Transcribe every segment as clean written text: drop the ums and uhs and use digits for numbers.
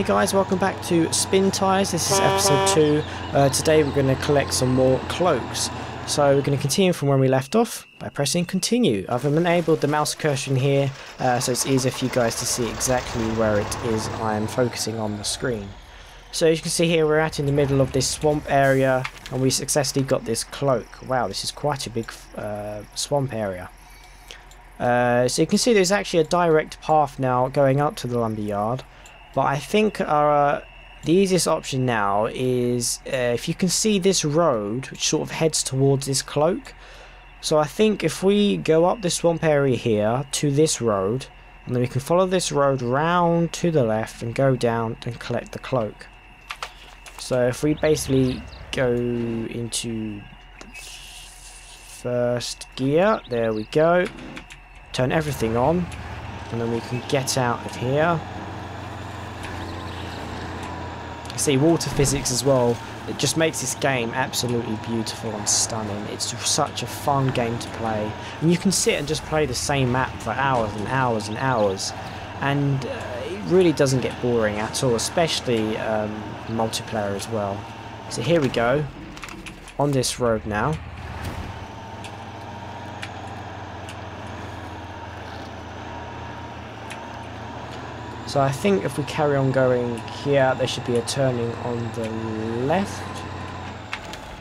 Hey guys, welcome back to Spintires. This is episode 2. Today we're going to collect some more cloaks. So we're going to continue from where we left off by pressing continue. I've enabled the mouse cursor in here so it's easier for you guys to see exactly where it is I am focusing on the screen. So as you can see here, we're in the middle of this swamp area and we successfully got this cloak. Wow, this is quite a big swamp area. So you can see there's actually a direct path now going up to the lumberyard. But I think the easiest option now is if you can see this road which sort of heads towards this cloak. So I think if we go up this swamp area here to this road, and then we can follow this road round to the left and go down and collect the cloak. So if we basically go into the first gear, there we go, turn everything on, and then we can get out of here. See, water physics as well, it just makes this game absolutely beautiful and stunning. It's such a fun game to play, and you can sit and just play the same map for hours and hours and hours, and it really doesn't get boring at all, especially multiplayer as well. So here we go on this road now. So I think if we carry on going here, there should be a turning on the left,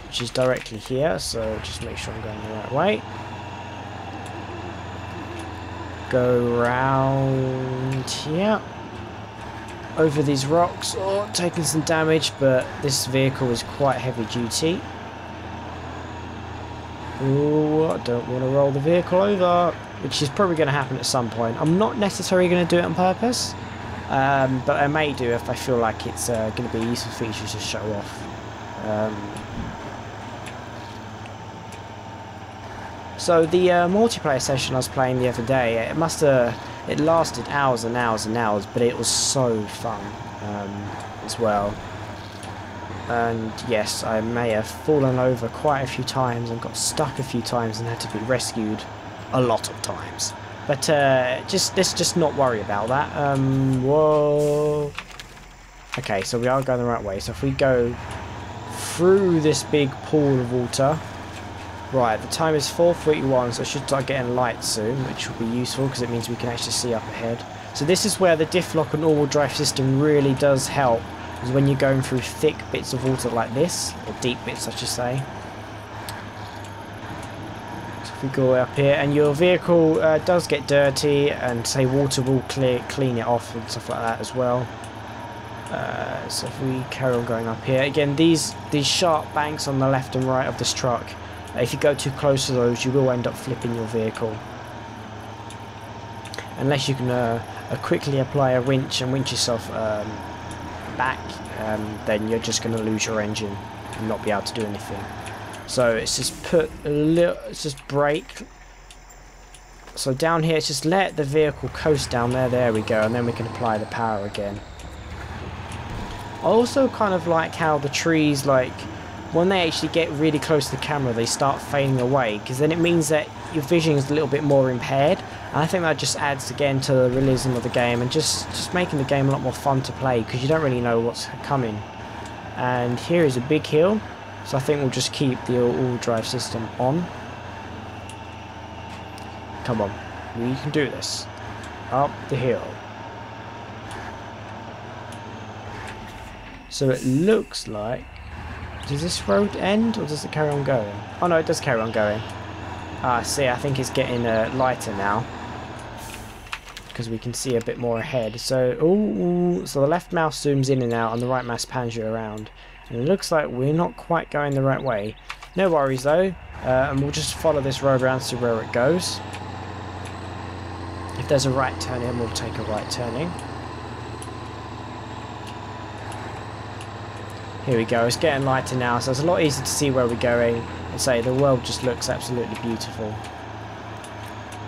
which is directly here, so just make sure I'm going the right way. Go round here, over these rocks. Oh, taking some damage, but this vehicle is quite heavy duty. Ooh, I don't want to roll the vehicle over, which is probably going to happen at some point. I'm not necessarily going to do it on purpose. But I may do if I feel like it's going to be a useful feature to show off. So the multiplayer session I was playing the other day, it lasted hours and hours and hours, but it was so fun as well. And yes, I may have fallen over quite a few times and got stuck a few times and had to be rescued a lot of times. But let's just not worry about that. Whoa. Okay, so we are going the right way. So if we go through this big pool of water. Right, the time is 4:41, so I should start getting light soon, which will be useful because it means we can actually see up ahead. So this is where the de-cloak and all-wheel drive system really does help, is when you're going through thick bits of water like this, or deep bits I should say. We go up here and your vehicle does get dirty, and say water will clean it off and stuff like that as well. So if we carry on going up here again, these sharp banks on the left and right of this truck, if you go too close to those you will end up flipping your vehicle, unless you can quickly apply a winch and winch yourself back. Then you're just going to lose your engine and not be able to do anything. So it's just it's just brake. So down here, it's just let the vehicle coast down there. There we go, and then we can apply the power again. I also kind of like how the trees, like when they actually get really close to the camera, they start fading away, because then it means that your vision is a little bit more impaired. And I think that just adds again to the realism of the game, and just making the game a lot more fun to play, because you don't really know what's coming. And here is a big hill. So I think we'll just keep the all-wheel drive system on. Come on, we can do this. Up the hill. So it looks like... Does this road end or does it carry on going? Oh no, it does carry on going. Ah, see, I think it's getting lighter now, because we can see a bit more ahead. So, ooh, so the left mouse zooms in and out and the right mouse pans you around. And it looks like we're not quite going the right way. No worries though, and we'll just follow this road around to where it goes. If there's a right turn in, we'll take a right turning. Here we go, it's getting lighter now, so it's a lot easier to see where we're going. And say the world just looks absolutely beautiful.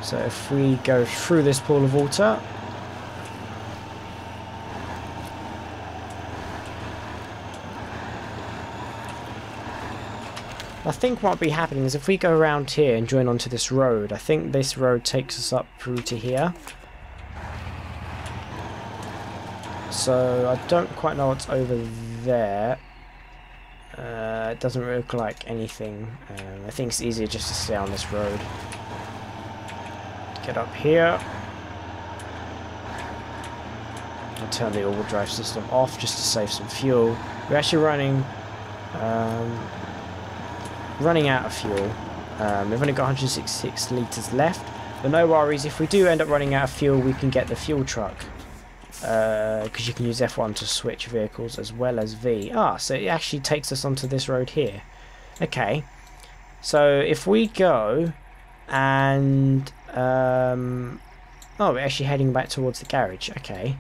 So if we go through this pool of water, I think what will be happening is if we go around here and join onto this road, I think this road takes us up through to here. So I don't quite know what's over there. It doesn't look like anything. I think it's easier just to stay on this road. Get up here. I'll turn the all-wheel drive system off just to save some fuel. We're actually running out of fuel. We've only got 166 litres left, but no worries. If we do end up running out of fuel, we can get the fuel truck, because you can use F1 to switch vehicles as well as V. So it actually takes us onto this road here. Okay, so if we go and we're actually heading back towards the garage. Okay,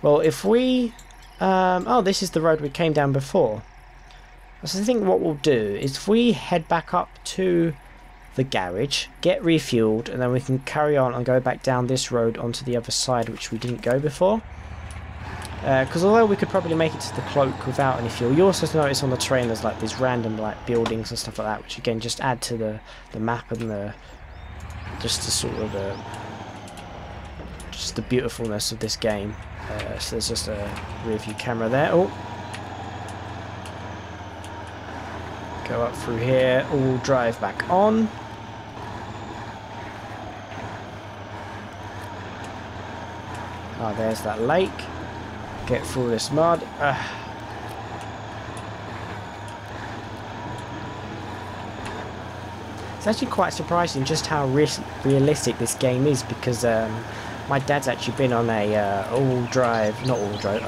well, if we this is the road we came down before. So I think what we'll do is if we head back up to the garage, get refueled, and then we can carry on and go back down this road onto the other side, which we didn't go before. Because although we could probably make it to the cloak without any fuel, you also notice on the train there's like these random like buildings and stuff like that, which again just add to the map and the beautifulness of this game. So there's just a rear view camera there. Oh. Go up through here, all drive back on. There's that lake. Get through this mud. It's actually quite surprising just how realistic this game is, because my dad's actually been on a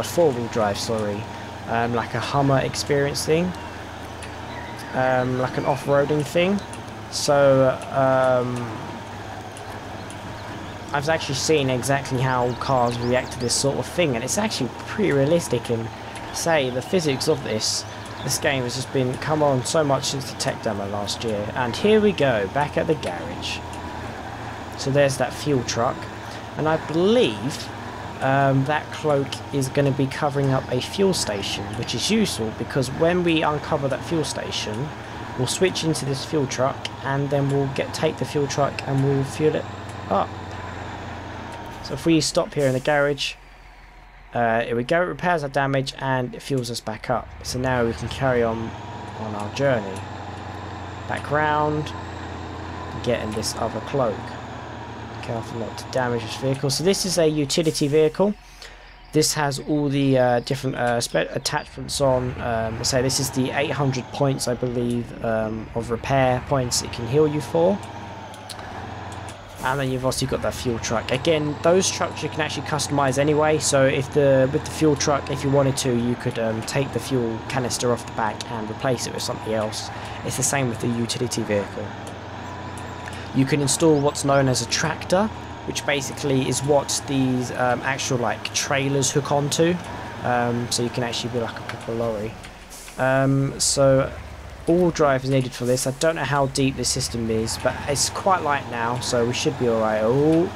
four-wheel drive, sorry, like a Hummer experience thing. Like an off-roading thing. So I've actually seen exactly how cars react to this sort of thing, and it's actually pretty realistic. And say the physics of this game has just been come on so much since the tech demo last year. And here we go, back at the garage. So there's that fuel truck, and I believe that cloak is going to be covering up a fuel station, which is useful because when we uncover that fuel station, we'll switch into this fuel truck, and then we'll take the fuel truck and we'll fuel it up. So if we stop here in the garage, here we go, it repairs our damage and it fuels us back up. So now we can carry on our journey back round, getting this other cloak. Careful not to damage this vehicle. So this is a utility vehicle. This has all the different attachments on. So this is the 800 points, I believe, of repair points it can heal you for. And then you've also got that fuel truck. Again, those trucks you can actually customize anyway. So with the fuel truck, if you wanted to, you could take the fuel canister off the back and replace it with something else. It's the same with the utility vehicle. You can install what's known as a tractor, which basically is what these actual like trailers hook onto. So you can actually be like a proper lorry. So all drive is needed for this. I don't know how deep this system is, but it's quite light now, so we should be alright. Oh,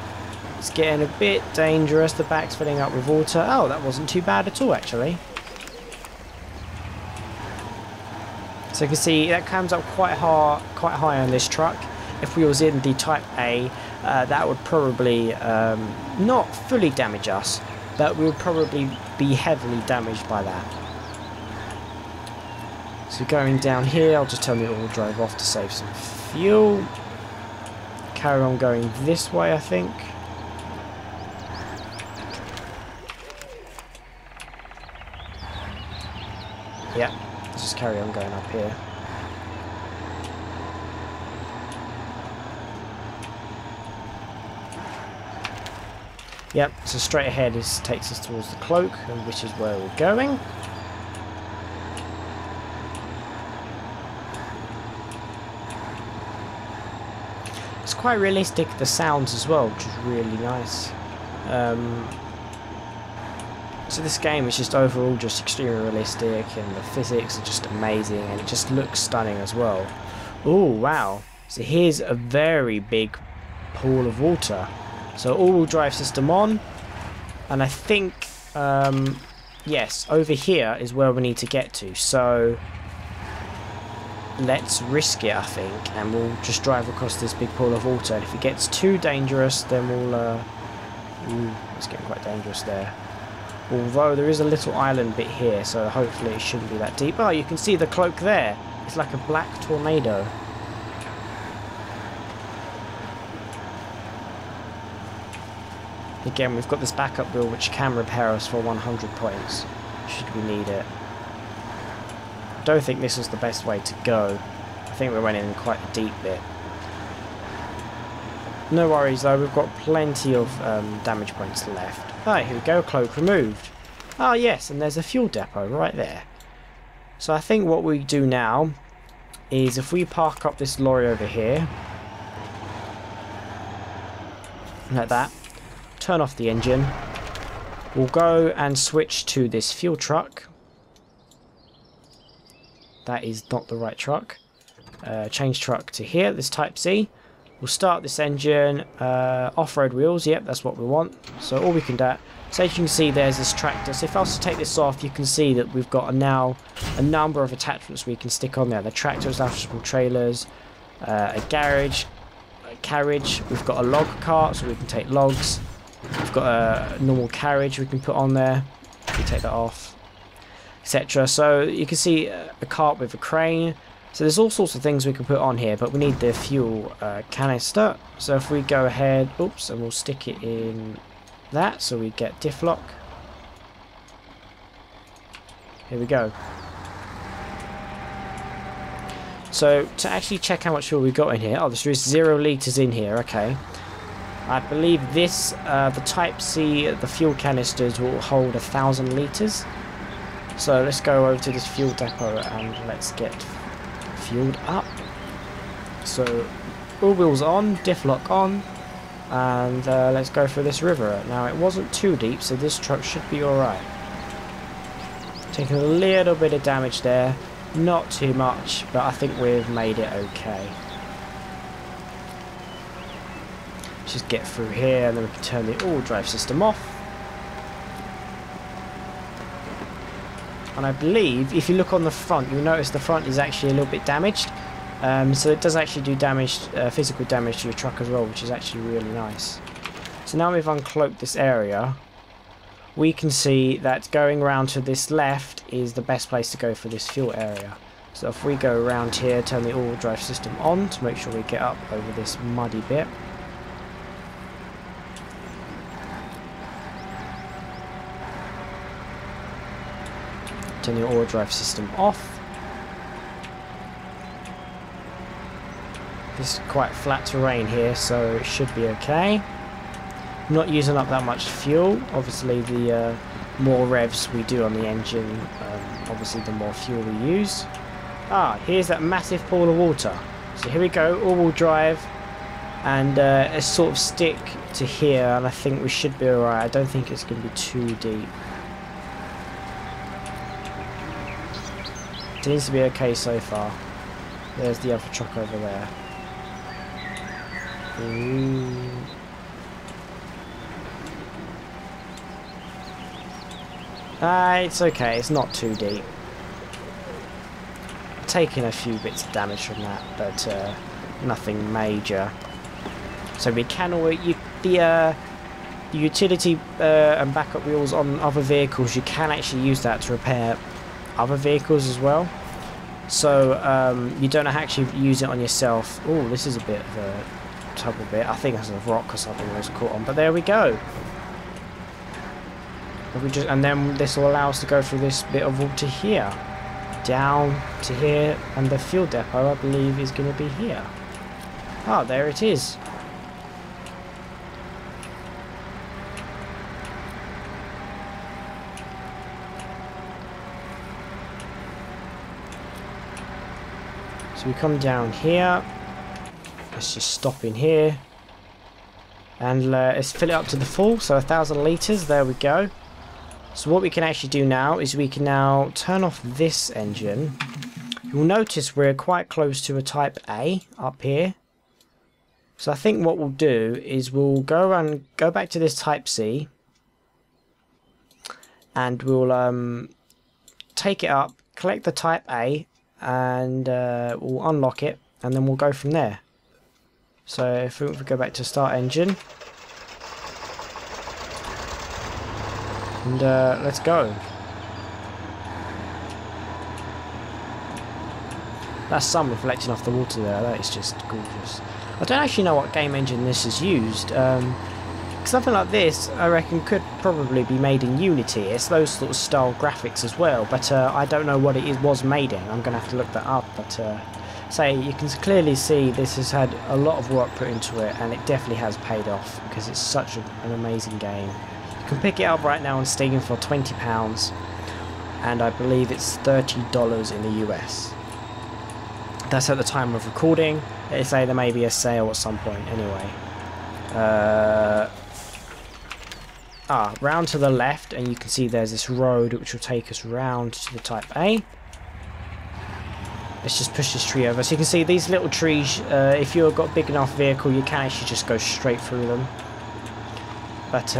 it's getting a bit dangerous. The back's filling up with water. Oh, that wasn't too bad at all, actually. So you can see that comes up quite high on this truck. If we was in the Type A, that would probably not fully damage us, but we would probably be heavily damaged by that. So going down here, I'll just turn the all drive off to save some fuel. Carry on going this way, I think. Yeah, let's just carry on going up here. Yep, so straight ahead takes us towards the cloak, which is where we're going. It's quite realistic, the sounds as well, which is really nice. So this game is just overall just extremely realistic, and the physics are just amazing, and it just looks stunning as well. Oh wow, so here's a very big pool of water. So all-wheel drive system on, and I think, yes, over here is where we need to get to. So let's risk it, I think, and we'll just drive across this big pool of water. And if it gets too dangerous, then we'll, ooh, it's getting quite dangerous there. Although there is a little island bit here, so hopefully it shouldn't be that deep. Oh, you can see the cloak there. It's like a black tornado. Again, we've got this backup wheel which can repair us for 100 points, should we need it. I don't think this was the best way to go. I think we went in quite a deep bit. No worries though, we've got plenty of damage points left. Right, here we go, cloak removed. Ah yes, and there's a fuel depot right there. So I think what we do now is if we park up this lorry over here, like that, turn off the engine, we'll go and switch to this fuel truck. That is not the right truck. Change truck to here, this Type C. We'll start this engine, off-road wheels, yep, that's what we want. So all we can do, so as you can see there's this tractor. So if I was to take this off, you can see that we've got now a number of attachments we can stick on there. The tractor is attachable trailers, a garage, a carriage, we've got a log cart so we can take logs. We've got a normal carriage we can put on there, we take that off, etc. So you can see a cart with a crane. So there's all sorts of things we can put on here, but we need the fuel canister. So if we go ahead, oops, and we'll stick it in that, so we get de-cloak. Here we go. So to actually check how much fuel we got in here, oh, there is 0 litres in here, okay. I believe this, the Type C, the fuel canisters will hold 1,000 litres. So let's go over to this fuel depot and let's get fueled up. So all wheels on, de-cloak on, and let's go through this river. Now it wasn't too deep, so this truck should be alright. Taking a little bit of damage there, not too much, but I think we've made it okay. Just get through here and then we can turn the all drive system off. And I believe if you look on the front, you'll notice the front is actually a little bit damaged. So it does actually do damage, physical damage to your truck as well, which is actually really nice. So now we've uncloaked this area, we can see that going around to this left is the best place to go for this fuel area. So if we go around here, turn the all drive system on to make sure we get up over this muddy bit. Turn the all drive system off. This is quite flat terrain here, so it should be okay. Not using up that much fuel. Obviously the more revs we do on the engine, obviously the more fuel we use. Ah, here's that massive pool of water. So here we go, all-wheel drive, and let's sort of stick to here, and I think we should be alright. I don't think it's going to be too deep. It seems to be okay so far. There's the other truck over there. Ooh. It's okay, it's not too deep. Taking a few bits of damage from that, but nothing major. So we can always, the utility and backup wheels on other vehicles, you can actually use that to repair other vehicles as well. So you don't actually use it on yourself. Oh, this is a bit of a trouble bit. I think that's a rock or something that was caught on, but there we go. And then this will allow us to go through this bit of water here, down to here, and the fuel depot I believe is going to be here. Ah, there it is. So we come down here. Let's just stop in here and let's fill it up to the full, so 1,000 litres. There we go. So what we can actually do now is we can now turn off this engine. You'll notice we're quite close to a Type A up here. So I think what we'll do is we'll go back to this Type C, and we'll take it up, collect the Type A, and we'll unlock it, and then we'll go from there. So if we go back to start engine, And let's go. That's sun reflecting off the water there. That is just gorgeous. I don't actually know what game engine this is used. Something like this, I reckon, could probably be made in Unity. It's those sort of style graphics as well, but I don't know what it was made in. I'm going to have to look that up, but say you can clearly see this has had a lot of work put into it, and it definitely has paid off because it's such an amazing game. You can pick it up right now on Steam for £20, and I believe it's $30 in the US. That's at the time of recording. They say there may be a sale at some point anyway. Round to the left, and you can see there's this road which will take us round to the Type A. Let's just push this tree over. So you can see these little trees, if you've got a big enough vehicle, you can actually just go straight through them. But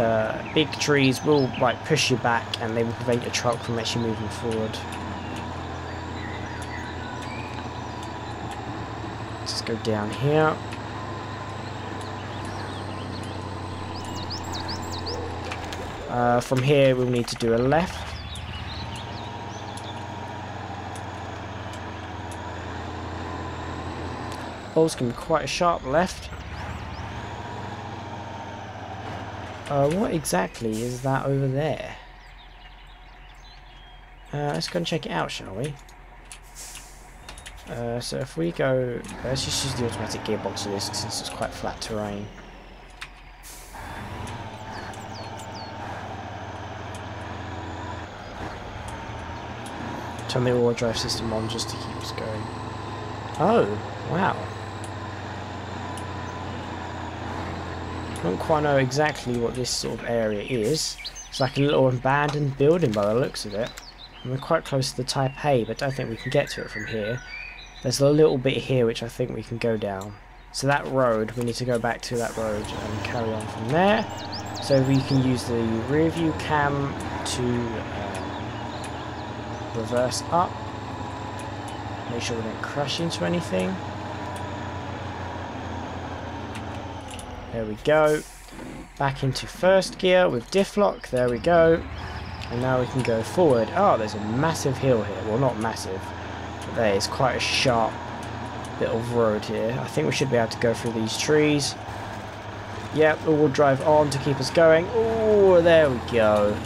big trees will like push you back, and they will prevent your truck from actually moving forward. Let's go down here. From here we'll need to do a left. Oh, it's going to be quite a sharp left. What exactly is that over there? Let's go and check it out, shall we? So if we go... let's just use the automatic gearbox of this since it's quite flat terrain. Turn the all-wheel drive system on just to keep us going. Oh, wow. I don't quite know exactly what this sort of area is. It's like a little abandoned building by the looks of it. And we're quite close to the Type A, but I don't think we can get to it from here. There's a little bit here which I think we can go down. So that road, we need to go back to that road and carry on from there. So we can use the rear view cam to reverse up. Make sure we don't crash into anything. There we go. Back into first gear with de-cloak. There we go. And now we can go forward. Oh, there's a massive hill here. Well, not massive. But there is quite a sharp bit of road here. I think we should be able to go through these trees. Yep, we'll drive on to keep us going. Oh, there we go.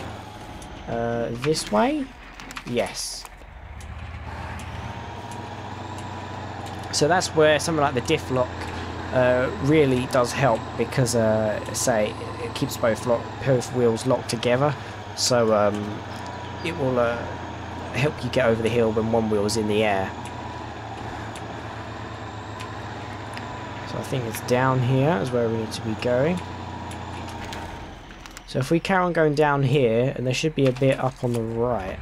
This way? Yes. So that's where something like the de-cloak really does help, because say it keeps both wheels locked together, so it will help you get over the hill when one wheel is in the air. So I think it's down here is where we need to be going. So if we carry on going down here, and there should be a bit up on the right.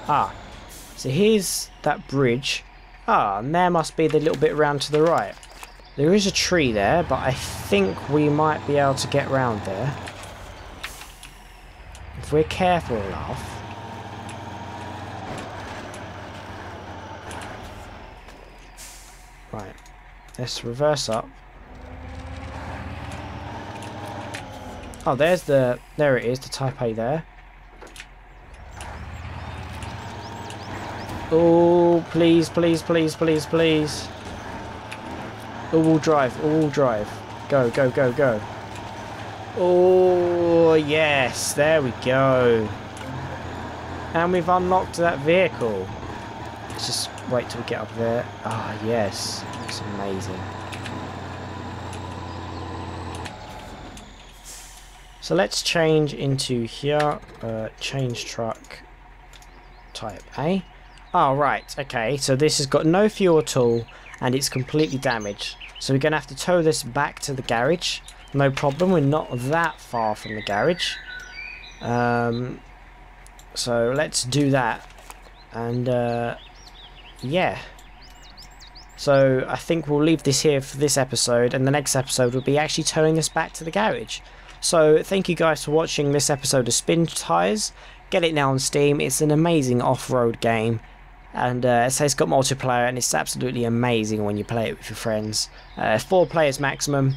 Ah, so here's that bridge. Ah, and there must be the little bit round to the right. There is a tree there, but I think we might be able to get round there. If we're careful enough. Right, let's reverse up. Oh, there it is, the Type A there. Oh, please, please, please, please, please. All-wheel drive, all-wheel drive. Go, go, go, go. Oh, yes, there we go. And we've unlocked that vehicle. Let's just wait till we get up there. Ah, yes, it's amazing. So let's change into here, change truck, Type A. Oh, right, okay, so this has got no fuel at all, and it's completely damaged. So we're going to have to tow this back to the garage. No problem, we're not that far from the garage. So let's do that. And, yeah. So I think we'll leave this here for this episode, and the next episode will be actually towing this back to the garage. So thank you guys for watching this episode of Spintires. Get it now on Steam, it's an amazing off-road game. And so it's got multiplayer, and it's absolutely amazing when you play it with your friends. 4 players maximum.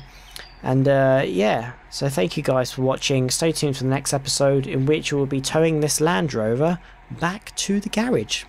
And yeah, so thank you guys for watching. Stay tuned for the next episode, in which we'll be towing this Land Rover back to the garage.